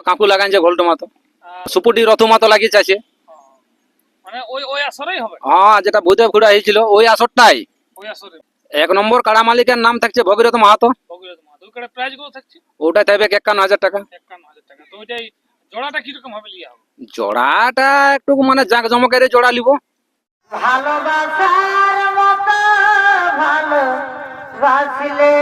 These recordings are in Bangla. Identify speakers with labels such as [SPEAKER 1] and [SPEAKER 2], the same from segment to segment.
[SPEAKER 1] কাকু লাগাইছে ঘোলটো মাতো সুপুটি রথু মাতো লাগিয়েছে আছে
[SPEAKER 2] মানে ওই ওই আসরেই হবে।
[SPEAKER 1] হ্যাঁ যেটা ভূদেব ঘুরা হয়েছিল ওই আসরটাই।
[SPEAKER 2] ওই আসরে
[SPEAKER 1] এক নম্বর কাড়া মালিকের নাম থাকছে ভগীরথ মাহাতো।
[SPEAKER 2] ভগীরথ মাহাতো। ওই কাড়ে প্রাইজ গুলো থাকছে
[SPEAKER 1] ওটা থাকবে 51,000 টাকা।
[SPEAKER 2] 51,000 টাকা। তো ওইটাই জোড়াটা কিরকম ভাবে লিয়া হবে?
[SPEAKER 1] জোড়াটা একটু মানে জাঁক জমকের জোড়া লিব।
[SPEAKER 3] ভালোবাসার মতো ভালোবাসলে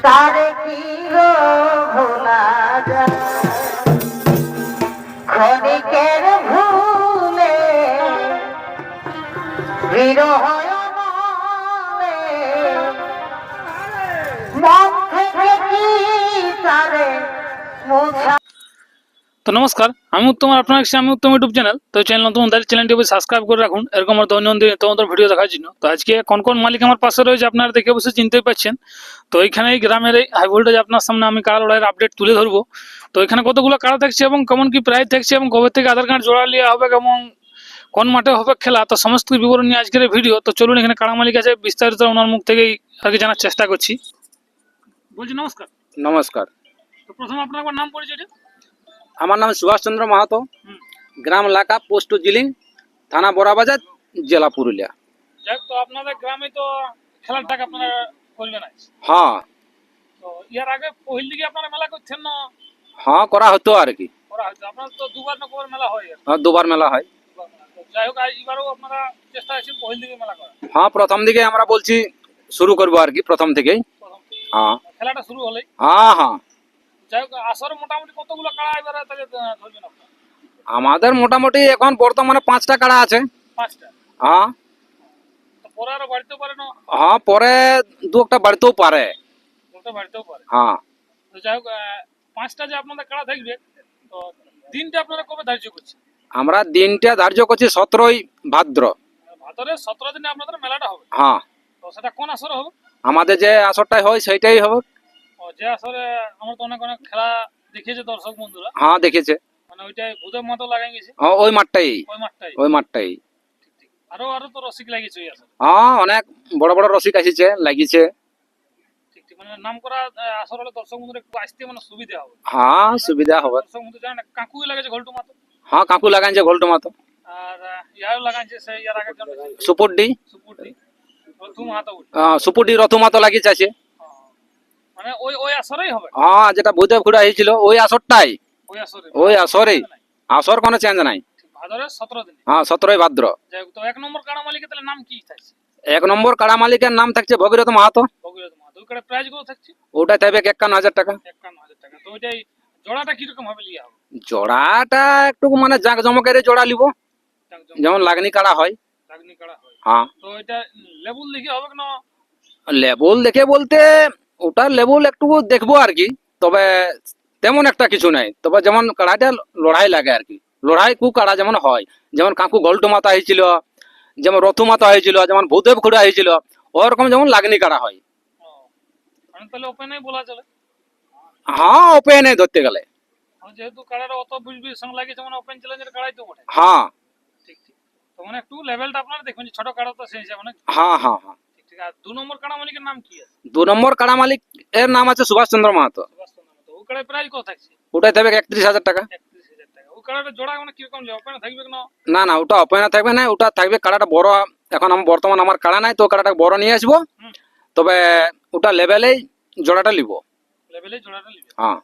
[SPEAKER 3] তারে কি গো ভোলা যায়, ক্ষণিকের ভুলে বিরহ মনে মন থেকে কি তারে মোছা।
[SPEAKER 2] তো নমস্কার, আমি উত্তম, আপনার কাছে আমি উত্তম ইউটিউব চ্যানেল। তো চ্যানেল নতুন চ্যানেলটি সাবস্ক্রাইব করে রাখুন এরকম আর দৈনন্দিন তোমাদের ভিডিও দেখার জন্য। তো আজকে কোন কোন মালিক আমার পাশে রয়েছে আপনারা দেখে বসে চিনতেই পাচ্ছেন। তো এইখানে এই গ্রামের এই হাই ভোল্টেজ আপনার সামনে আমি কাড়া লড়াইয়ের আপডেট তুলে ধরবো। তো এখানে কতগুলো কাড়া থাকছে এবং কেমন কি প্রাইস থাকছে এবং কবে থেকে আধার কার্ড জোড়া নেওয়া হবে এবং কোন মাঠে হবে খেলা, তো সমস্ত বিবরণ নিয়ে আজকের ভিডিও। তো চলুন এখানে কাড়া মালিক আছে বিস্তারিত ওনার মুখ থেকেই আর কি জানার চেষ্টা করছি। বলছি নমস্কার।
[SPEAKER 1] নমস্কার,
[SPEAKER 2] তো প্রথমে আপনার একবার নাম পরিচয় দিন।
[SPEAKER 1] আমার নাম সুভাষ চন্দ্র মাহাতো, গ্রাম লাকা, পোস্ট জিলিং, থানা বড়াবাজার, জেলা পুরুলিয়া।
[SPEAKER 2] যাক, তো আপনাদের গ্রামে তো খেলার ডাক আপনারা করবেন আজ।
[SPEAKER 1] হ্যাঁ
[SPEAKER 2] তো ইয়ার আগে পহিল দিকে আপনারা মেলা করছেন না?
[SPEAKER 1] হ্যাঁ করা হতো আর কি।
[SPEAKER 2] করা হয়তো আপনার তো দুবার না কবার মেলা হয় আর
[SPEAKER 1] হ্যাঁ, দুবার মেলা হয়।
[SPEAKER 2] দুবার মেলা। তো যাই হোক, এবারও আপনারা চেষ্টা আছে পহিল দিকে মেলা করা।
[SPEAKER 1] হ্যাঁ প্রথম দিকে আমরা বলছি শুরু করবো আর কি, প্রথম থেকেই।
[SPEAKER 2] প্রথম থেকে।
[SPEAKER 1] হ্যাঁ
[SPEAKER 2] খেলাটা শুরু হলেই
[SPEAKER 1] হ্যাঁ হ্যাঁ
[SPEAKER 2] যাই হোক, আসরে মোটামুটি কতগুলো কাড়া এবারে তাহলে ধরবেন আপনারা?
[SPEAKER 1] আমাদের মোটামুটি এখন বর্তমানে 5টা কাড়া আছে।
[SPEAKER 2] 5টা।
[SPEAKER 1] হ্যাঁ
[SPEAKER 2] তো পরে আরো বাড়তেও পারে না?
[SPEAKER 1] হ্যাঁ পরে দু একটা বাড়তেও পারে।
[SPEAKER 2] দুটো বাড়তেও পারে।
[SPEAKER 1] হ্যাঁ
[SPEAKER 2] তো যাই হোক, 5টা যে আপনাদের কাড়া থাকবে, তো দিনটা আপনারা কবে ধার্য করছেন?
[SPEAKER 1] আমরা দিনটা ধার্য করছি 17ই ভাদ্র।
[SPEAKER 2] ভাদরের 17 দিনে আপনাদের মেলাটা হবে।
[SPEAKER 1] হ্যাঁ
[SPEAKER 2] তো সেটা কোন আসরে হবে?
[SPEAKER 1] আমাদের যে আসরটাই হয় সেইটাই হবে।
[SPEAKER 2] ও, যে আসরে আমরা তো অনেক অনেক খেলা দেখিয়েছে দর্শক বন্ধুরা,
[SPEAKER 1] হ্যাঁ দেখেছে।
[SPEAKER 2] মানে ওইটাই ভূতের মতো লাগাই গেছে
[SPEAKER 1] হ্যাঁ ওই মাঠটাই,
[SPEAKER 2] ওই মাঠটাই।
[SPEAKER 1] ওই মাঠটাই।
[SPEAKER 2] ঠিক ঠিক। আরো আরো তো রসিক লাগিয়েছে ওই আসরে।
[SPEAKER 1] হ্যাঁ অনেক বড় বড় রসিক আসিছে, লাগিছে।
[SPEAKER 2] ঠিক ঠিক, মানে নাম করা আসর হলে দর্শক বন্ধুরা একটু আসতে মানে সুবিধা হবে।
[SPEAKER 1] হ্যাঁ সুবিধা হবে।
[SPEAKER 2] দর্শক বন্ধু জানে না কাকুই লাগাইছে ঘোলটু মাতো,
[SPEAKER 1] হ্যাঁ কাকু লাগাইছে ঘোলটো মাতো
[SPEAKER 2] আর ইয়াও লাগাইছে সেই ইয়ার আগের জন্য
[SPEAKER 1] সুপুরডি।
[SPEAKER 2] সুপুরদি প্রথম হাতে উঠে।
[SPEAKER 1] সুপুরডি রথু মাতো লাগিয়েছে আছে।
[SPEAKER 2] মানে ওই ওই আসরেই হবে।
[SPEAKER 1] হ্যাঁ যেটা ভূদেব ঘুরা হয়েছিল ওই আসরটাই।
[SPEAKER 2] ওই আসরে
[SPEAKER 1] ওই আসরেই, আসর কোনো চেঞ্জ নাই।
[SPEAKER 2] ভাদরের 17 দিনে।
[SPEAKER 1] হ্যাঁ 17ই ভাদ্র।
[SPEAKER 2] যাই হোক, তো 1 নম্বর কাড়া মালিকের তাহলে নাম কি থাকছে?
[SPEAKER 1] 1 নম্বর কাড়া মালিকের নাম থাকছে ভগীরথ মাহাতো।
[SPEAKER 2] ভগীরথ মাহাতো। ওই কাড়ে প্রাইজ গুলো থাকছে
[SPEAKER 1] ওটা থাকবে 51,000 টাকা।
[SPEAKER 2] 51,000 টাকা। তো ওইটাই জোড়াটা কিরকম ভাবে লিয়া হবে?
[SPEAKER 1] জোড়াটা একটু মানে জাঁক জমকের জোড়া লিব, যেমন লাগনি কাড়া হয়।
[SPEAKER 2] লাগনি কাড়া হয়।
[SPEAKER 1] হ্যাঁ
[SPEAKER 2] তো এটা লেবুল দেখি হবে না?
[SPEAKER 1] লেবুল দেখে বলতে ওটা লেবুল একটু দেখবো আর কি, তবে তেমন একটা কিছু নাই। তবে যেমন কাড়াটা লড়াই লাগে আর কি, লড়াই কু কাড়া যেমন হয়, যেমন কাকু গল্টু মাতা হয়েছিল, যেমন রথু মাতা হয়েছিল, যেমন ভূদেব খুড়া হয়েছিল, ওরকম যেমন লাগনি কাড়া হয়।
[SPEAKER 2] ও, মানে তাহলে ওপেনেই বলা চলে।
[SPEAKER 1] হ্যাঁ ওপেনে ধরতে গেলে।
[SPEAKER 2] যেহেতু কাড়াটা অত বিশ সঙ্গে লাগিয়েছে, মানে ওপেন চ্যালেঞ্জের কাড়াই তো বটে।
[SPEAKER 1] হ্যাঁ
[SPEAKER 2] ঠিক ঠিক। তো মানে একটু লেভেলটা আপনারা দেখবেন, যে ছোট কাড়া তো সেই হিসাবে অনেক।
[SPEAKER 1] হ্যাঁ হ্যাঁ হ্যাঁ
[SPEAKER 2] ঠিক ঠিক। আর 2 নম্বর কাড়া মালিকের নাম কি আছে?
[SPEAKER 1] 2 নম্বর কাড়া মালিক এর নাম আছে সুভাষ চন্দ্র মাহাতো।
[SPEAKER 2] সুভাষ চন্দ্র মাহাতো। ওই কাড়ায় প্রাইজ কত থাকছে?
[SPEAKER 1] ওটাই থাকবে 31,000 টাকা।
[SPEAKER 2] 31,000 টাকা। ওই কাড়াটা জোড়া মানে কিরকম ওপেনে থাকবে না?
[SPEAKER 1] না না ওটা ওপেনে থাকবে না, ওটা থাকবে কাড়াটা বড়। এখন বর্তমান আমার কাড়া নাই, তো কাড়াটা বড় নিয়ে আসবো। তবে ওটা লেভেলেই জোড়াটা লিব।
[SPEAKER 2] লেভেলে জোড়াটা নিবে।
[SPEAKER 1] হ্যাঁ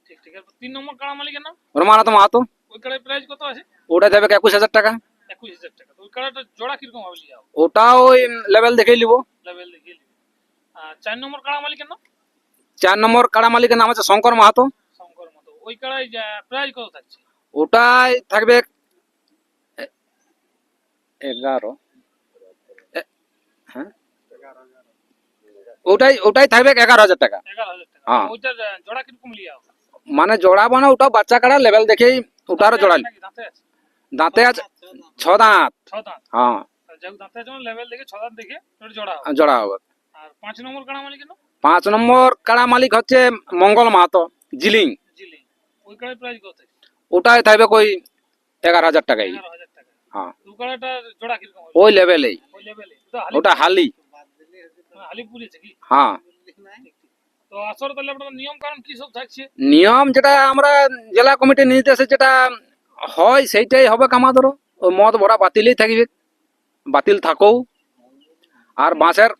[SPEAKER 2] ঠিক ঠিক। আর 3 নম্বর কাড়া মালিকের নাম?
[SPEAKER 1] রমানাথ মাহাতো।
[SPEAKER 2] ওই কাড়ায় প্রাইজ কত আছে?
[SPEAKER 1] ওটা থাকবে 21,000 টাকা।
[SPEAKER 2] 21,000 টাকা। তো ওই কাড়াটা জোড়া কিরকম ভাবে লিয়া হবে?
[SPEAKER 1] ওটা ওই লেভেল দেখেই লিব।
[SPEAKER 2] লেভেল দেখিয়ে নিবে। আর 4 নম্বর কাড়া মালিকের নাম?
[SPEAKER 1] 4 নম্বর কাড়া মালিকের নাম আছে শঙ্কর মাহাতো।
[SPEAKER 2] শঙ্কর মতো। ওই কাড়ায় প্রাইজ কত থাকছে?
[SPEAKER 1] ওটাই থাকবে 11। হ্যাঁ ওটাই থাকবে 11,000 টাকা।
[SPEAKER 2] 11,000 টাকা।
[SPEAKER 1] হ্যাঁ
[SPEAKER 2] ওইটার জোড়া কিরকম লিয়া হবে?
[SPEAKER 1] মানে জোড়া মানে ওটা বাচ্চা কাড়া লেভেল দেখেই ওটারও জোড়া।
[SPEAKER 2] নাকি দাঁতে আছে?
[SPEAKER 1] দাঁতে আছে 6 দাঁত।
[SPEAKER 2] 6 দাঁত।
[SPEAKER 1] হ্যাঁ
[SPEAKER 2] যাই দাঁতে আছে, লেভেল দেখে 6 দাঁত দেখে ওটা জোড়া হবে।
[SPEAKER 1] জোড়া হবে।
[SPEAKER 2] আর 5 নম্বর কাড়া মালিকের নাম?
[SPEAKER 1] 5 নম্বর কাড়া মালিক হচ্ছে মঙ্গল মাহাতো, জিলিং।
[SPEAKER 2] জিলি। ওই কাড়ায় প্রাইজ কত থাকছে?
[SPEAKER 1] ওটাই থাকবে কই 11,000 টাকাই।
[SPEAKER 2] 11,000 টাকা।
[SPEAKER 1] হ্যাঁ
[SPEAKER 2] ওই কাড়াটা জোড়া কিরকম হবে?
[SPEAKER 1] ওই লেভেলেই।
[SPEAKER 2] ওই লেভেলে।
[SPEAKER 1] ওটা হালি।
[SPEAKER 2] হালি পুরিয়েছে কি?
[SPEAKER 1] হ্যাঁ
[SPEAKER 2] ঠিক ঠিক। তো তো আসলে তাহলে আপনাদের নিয়ম কারণ কি সব থাকছে?
[SPEAKER 1] নিয়ম যেটা আমরা জেলা কমিটির নির্দেশে যেটা হয় সেইটাই হবে আমাদেরও। ওই মদ ভরা বাতিলই থাকবে, বাতিল থাকো। আর বাঁশের,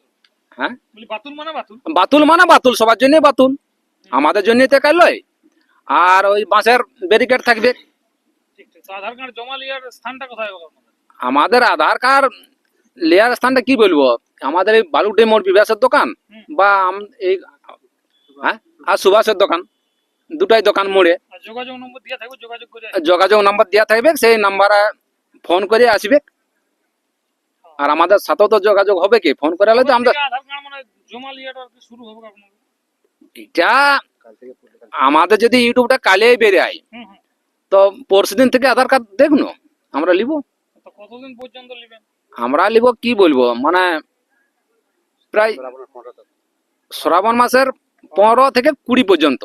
[SPEAKER 1] হ্যাঁ,
[SPEAKER 2] বলি বাতুল মানে বাতুল।
[SPEAKER 1] বাতুল মানে বাতুল, সবার জন্য বাতুল, আমাদের জন্যই তো কাজ লয়। আর ওই বাঁশের ব্যারিকেড থাকবে।
[SPEAKER 2] ঠিক ঠিক। তো আধার কার্ড জমা লিয়ার স্থানটা কোথায় হবে আপনাদের?
[SPEAKER 1] আমাদের আধার কার্ড লেয়ার স্থানটা কি বলবো, আমাদের এই বালুটি মোড় বিভাসের দোকান বা এই, হ্যাঁ, আর সুভাষের দোকান, দুটাই দোকান মোড়ে
[SPEAKER 2] আর যোগাযোগ নম্বর দিয়ে থাকবে, যোগাযোগ করে
[SPEAKER 1] যোগাযোগ নাম্বার দেওয়া থাকবে, সেই নাম্বারে ফোন করে আসবে। আর আমাদের সাথেও তো যোগাযোগ হবে, কি ফোন করে হলে তো আমরা
[SPEAKER 2] আধার কার্ড মানে জমা লিয়াটা আর কি শুরু হবে আপনাদের?
[SPEAKER 1] এটা আমাদের যদি ইউটিউবটা কালেই বেরিয়ে
[SPEAKER 2] হুম হুম।
[SPEAKER 1] তো পরশু দিন থেকে আধার কার্ড দেখুন আমরা লিব।
[SPEAKER 2] তো কতদিন পর্যন্ত নেবেন?
[SPEAKER 1] আমরা লিব কি বলবো, মানে প্রায় শ্রাবণ মাসের 15 থেকে 20 পর্যন্ত।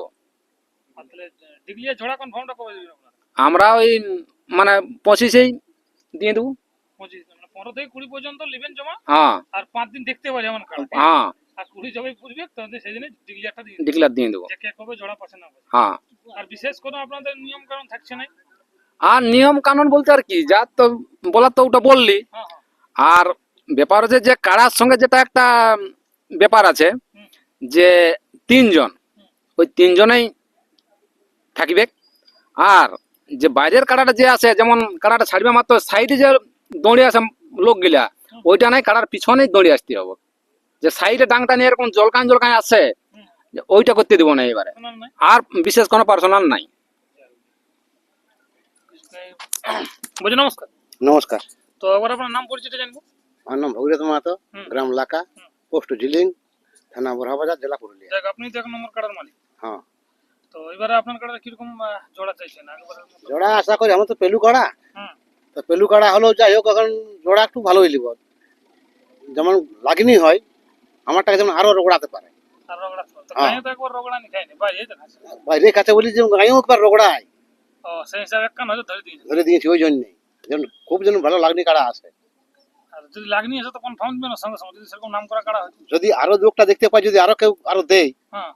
[SPEAKER 2] আর তাহলে ডিগ্লিয়া ঝোড়া কনফার্মটা কবে দেবেন আপনারা?
[SPEAKER 1] আমরা ওই মানে 25-এই দিয়ে দেবো।
[SPEAKER 2] 25 মানে 15 থেকে 20 পর্যন্ত নেবেন জমা।
[SPEAKER 1] হ্যাঁ
[SPEAKER 2] আর 5 দিন দেখতে পাবে যেমন কার্ড।
[SPEAKER 1] হ্যাঁ,
[SPEAKER 2] আর 20 জবাই পুষবে তাহলে সেদিনে ডিগ্লিয়ারটা দিয়ে দেবেন।
[SPEAKER 1] ডিক্লার দিয়ে দেবো।
[SPEAKER 2] যে কে কবে জোড়া পাচ্ছে না পাচ্ছে।
[SPEAKER 1] হ্যাঁ,
[SPEAKER 2] আর বিশেষ কোনো আপনাদের নিয়ম কারণ থাকছে না?
[SPEAKER 1] আর নিয়ম কানুন বলতে আর কি, যা তো বলার তো ওটা বললি।
[SPEAKER 2] হ্যাঁ হ্যাঁ।
[SPEAKER 1] আর ব্যাপার হচ্ছে যে কারার সঙ্গে যেটা একটা ব্যাপার আছে, যে 3 জন, ওই 3 জনেই থাকবে। আর যে বাইরের কাড়াটা যে আছে, যেমন কাড়াটা ছাড়বে মাত্র সাইডে যে দৌড়ে আসে লোকগুলা, ওইটা নাই, কাড়ার পিছনেই দৌড়ে আসতে হবে। যে সাইডে ডাংটা নিয়ে এরকম জলকান জলকান আসছে, যে ওইটা করতে দিব না এবারে।
[SPEAKER 2] শোনার নাই?
[SPEAKER 1] আর বিশেষ কোনো পার্সোনাল নাই।
[SPEAKER 2] বলছি নমস্কার।
[SPEAKER 4] নমস্কার,
[SPEAKER 2] তো এবার আপনার নাম পরিচয়টা জানবো।
[SPEAKER 4] আমার নাম ভগীরথ মাহাতো, গ্রাম লাকা, পোস্ট ঝিলিং, থানা বোরহাবাজার, জেলা পুরুলিয়া।
[SPEAKER 2] দেখ আপনি তো 1 নম্বর কার্ডের মালিক।
[SPEAKER 4] হ্যাঁ,
[SPEAKER 2] তো এবারে আপনার কার্ডে কিরকম জোড়া চাইছেন একবারের মতো?
[SPEAKER 4] জোড়া আশা করি, আমার তো পেলু কাড়া,
[SPEAKER 2] হুম।
[SPEAKER 4] তো পেলু কাড়া হলেও যাই হোক, এখন জোড়া একটু ভালোই লিব। যেমন লাগনি হয়, আমারটাকে যেমন আরো রগড়াতে পারে।
[SPEAKER 2] আর রগড়া তো
[SPEAKER 4] হ্যাঁ।
[SPEAKER 2] গায়ে তো একবার রগড়া নি খাইনি বাইরে তো খাচ্ছে।
[SPEAKER 4] বাইরে কাছে বলি যে গাঁয়েও একবার রগড়ায়
[SPEAKER 2] ও সেই হিসাবে এক কান হয়তো ধরে দিয়েছে।
[SPEAKER 4] ধরে দিয়েছি, ওই জন্যই যেন খুব যেন ভালো লাগনি কাড়া আসে।
[SPEAKER 2] আর যদি লাগনি এসে তো কনফার্ম দিবেন সঙ্গে সঙ্গে, যদি সেরকম নাম করা কাড়া হয়।
[SPEAKER 4] যদি আরো লোকটা দেখতে পাই, যদি আরো কেউ আরো দেয়,
[SPEAKER 2] হ্যাঁ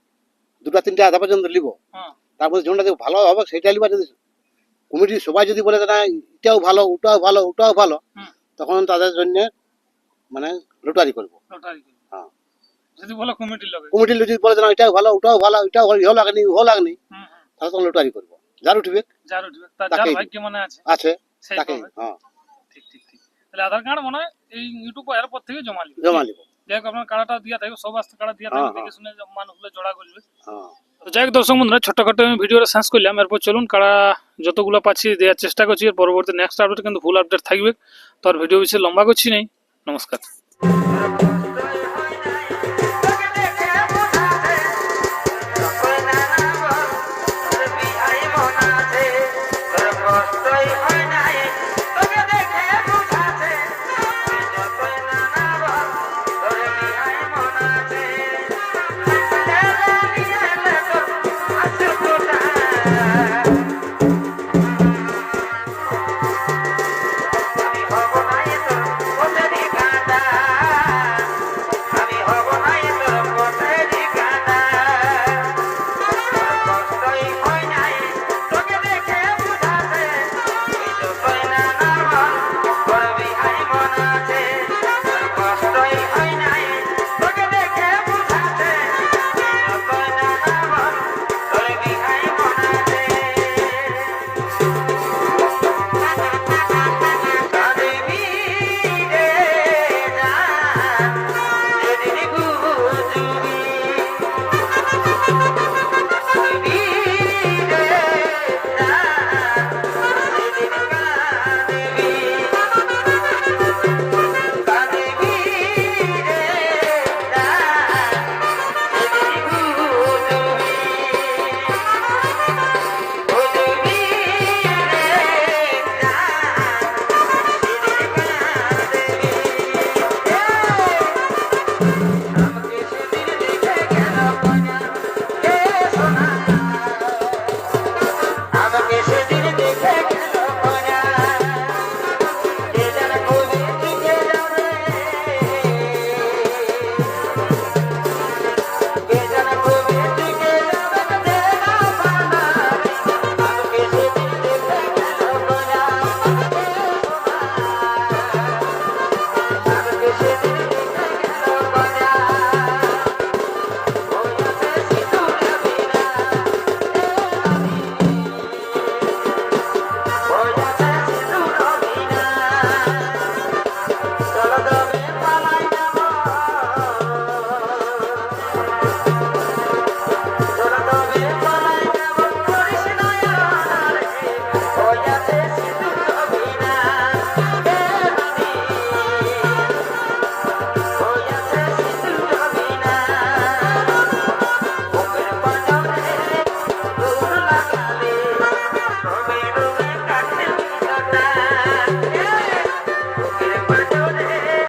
[SPEAKER 4] 2-3 আধা পর্যন্ত লিব।
[SPEAKER 2] হ্যাঁ।
[SPEAKER 4] তারপরে যেটা দেখো ভালো হবে সেটা লিবা। যদি কমিটির সবাই যদি বলে না এটাও ভালো, ওটাও ভালো, ওটাও ভালো,
[SPEAKER 2] হুম।
[SPEAKER 4] তখন তাদের জন্য মানে লটারি করবো।
[SPEAKER 2] লটারি করবে।
[SPEAKER 4] হ্যাঁ,
[SPEAKER 2] যদি বলো কমিটির লোক।
[SPEAKER 4] কমিটির লোক যদি বলে না এটাও ভালো, ওটাও ভালো, এটাও ভালো, ইহো লাগনি, ইহো লাগনি,
[SPEAKER 2] হুম হুম।
[SPEAKER 4] তাহলে তখন লটারি করবো। যার উঠবে
[SPEAKER 2] যার উঠবে তার যার
[SPEAKER 4] তাকেই
[SPEAKER 2] ভাগ্য মনে আছে
[SPEAKER 4] আছে
[SPEAKER 2] সেই
[SPEAKER 4] তাকেই।
[SPEAKER 2] পাবে।
[SPEAKER 4] হ্যাঁ,
[SPEAKER 2] ঠিক ঠিক ঠিক। তাহলে আধার কার্ড মনে হয় এই ইউটিউব এর পর থেকে জমা লিবে।
[SPEAKER 4] জমা নিব।
[SPEAKER 2] যাই হোক আপনার কার্ডটা দিয়া থাকবে, সব আসতে কার্ড দিয়া থাকবে,
[SPEAKER 4] হ্যাঁ,
[SPEAKER 2] দেখে শুনে মানুষগুলো জোড়া করবে।
[SPEAKER 4] হ্যাঁ।
[SPEAKER 2] তো যাই হোক দর্শক বন্ধুরা, ছোট্টখাটো আমি ভিডিওটা শেষ করলাম। এরপর চলুন কারা যতগুলো পাচ্ছি দেওয়ার চেষ্টা করছি। এর পরবর্তী নেক্সট আপডেট কিন্তু ফুল আপডেট থাকবে। তো আর ভিডিও বেশি লম্বা করছি নেই। নমস্কার।